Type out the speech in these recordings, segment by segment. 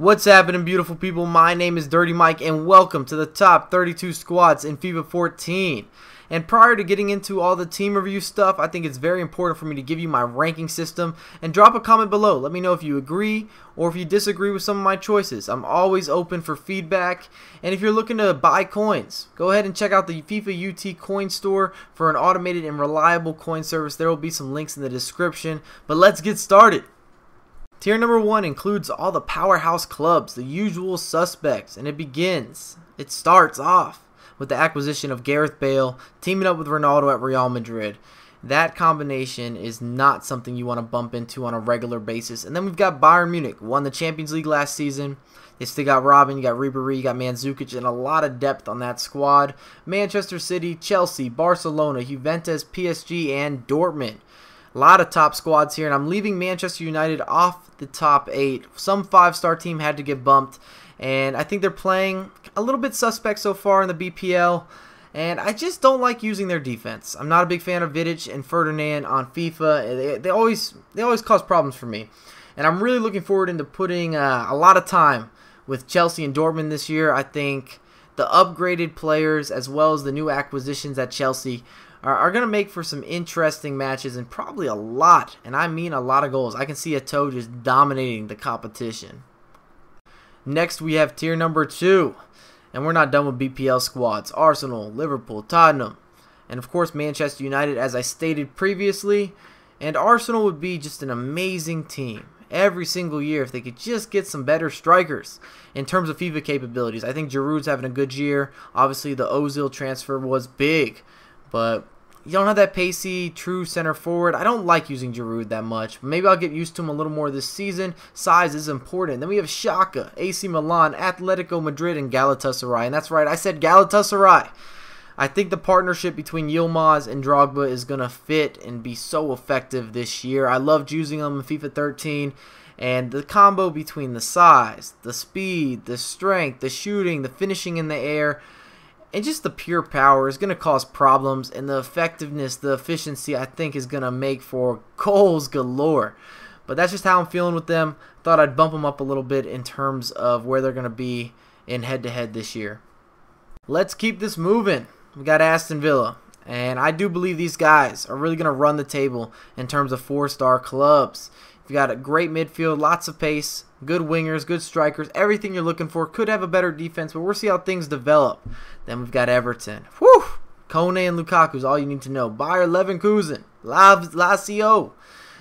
What's happening, beautiful people? My name is Dirty Mike and welcome to the top 32 squads in FIFA 14. And prior to getting into all the team review stuff, I think it's very important for me to give you my ranking system and drop a comment below. Let me know if you agree or if you disagree with some of my choices. I'm always open for feedback. And if you're looking to buy coins, go ahead and check out the FIFA UT coin store for an automated and reliable coin service. There will be some links in the description. But let's get started. Tier number 1 includes all the powerhouse clubs, the usual suspects, and it starts off with the acquisition of Gareth Bale, teaming up with Ronaldo at Real Madrid. That combination is not something you want to bump into on a regular basis. And then we've got Bayern Munich, won the Champions League last season. They still got Robin, you got Ribéry, you got Mandzukic, and a lot of depth on that squad. Manchester City, Chelsea, Barcelona, Juventus, PSG, and Dortmund. A lot of top squads here, and I'm leaving Manchester United off the top 8. Some 5-star team had to get bumped, and I think they're playing a little bit suspect so far in the BPL, and I just don't like using their defense. I'm not a big fan of Vidic and Ferdinand on FIFA. They always cause problems for me, and I'm really looking forward into putting a lot of time with Chelsea and Dortmund this year. I think the upgraded players as well as the new acquisitions at Chelsea are going to make for some interesting matches and probably a lot, and I mean a lot of goals. I can see Eto'o just dominating the competition. Next, we have tier number 2, and we're not done with BPL squads. Arsenal, Liverpool, Tottenham, and of course Manchester United, as I stated previously. And Arsenal would be just an amazing team every single year if they could just get some better strikers in terms of FIFA capabilities. I think Giroud's having a good year. Obviously, the Ozil transfer was big, but you don't have that pacey, true center forward. I don't like using Giroud that much. Maybe I'll get used to him a little more this season. Size is important. Then we have Xhaka, AC Milan, Atletico Madrid, and Galatasaray. And that's right, I said Galatasaray. I think the partnership between Yilmaz and Drogba is going to fit and be so effective this year. I loved using them in FIFA 13. And the combo between the size, the speed, the strength, the shooting, the finishing in the air, and just the pure power is going to cause problems, and the effectiveness, the efficiency, I think is going to make for goals galore. But that's just how I'm feeling with them. Thought I'd bump them up a little bit in terms of where they're going to be in head-to-head this year. Let's keep this moving. We got Aston Villa, and I do believe these guys are really going to run the table in terms of 4-star clubs. You've got a great midfield, lots of pace, good wingers, good strikers, everything you're looking for. Could have a better defense, but we'll see how things develop. Then we've got Everton. Whew! Kone and Lukaku is all you need to know. Bayer Leverkusen, Lazio,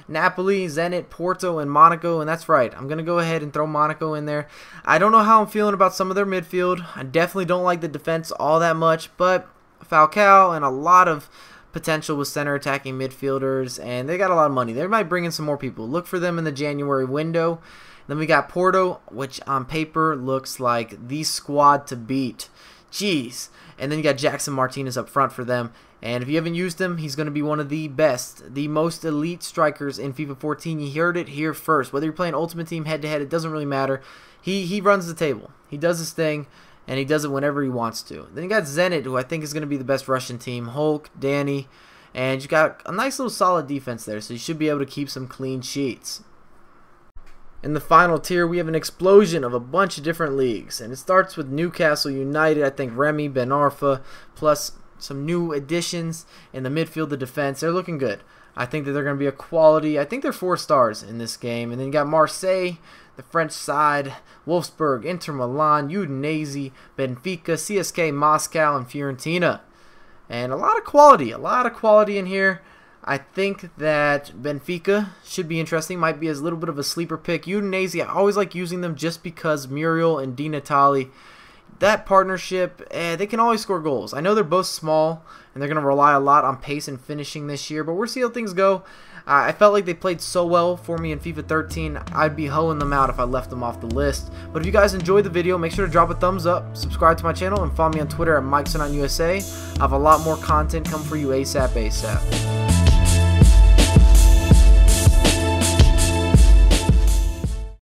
Napoli, Zenit, Porto, and Monaco. And that's right, I'm going to go ahead and throw Monaco in there. I don't know how I'm feeling about some of their midfield. I definitely don't like the defense all that much, but Falcao and a lot of potential with center attacking midfielders, and they got a lot of money. They might bring in some more people. Look for them in the January window. Then we got Porto, which on paper looks like the squad to beat. Jeez. And then you got Jackson Martinez up front for them. And if you haven't used him, he's going to be one of the best, the most elite strikers in FIFA 14. You heard it here first. Whether you're playing Ultimate Team head-to-head, it doesn't really matter. He runs the table. He does his thing, and he does it whenever he wants to. Then you got Zenit, who I think is going to be the best Russian team. Hulk, Danny, and you got a nice little solid defense there, so you should be able to keep some clean sheets. In the final tier, we have an explosion of a bunch of different leagues, and it starts with Newcastle United. I think Remy, Ben Arfa, plus some new additions in the midfield, the defense. They're looking good. I think that they're going to be a quality. I think they're 4 stars in this game. And then you got Marseille, the French side, Wolfsburg, Inter Milan, Udinese, Benfica, CSK Moscow, and Fiorentina. And a lot of quality in here. I think that Benfica should be interesting. Might be a little bit of a sleeper pick. Udinese, I always like using them just because Muriel and Di Natale, that partnership, they can always score goals. I know they're both small, and they're going to rely a lot on pace and finishing this year, but we'll see how things go. I felt like they played so well for me in FIFA 13, I'd be hoeing them out if I left them off the list. But if you guys enjoyed the video, make sure to drop a thumbs up, subscribe to my channel, and follow me on Twitter at MikeSon on USA. I have a lot more content come for you ASAP.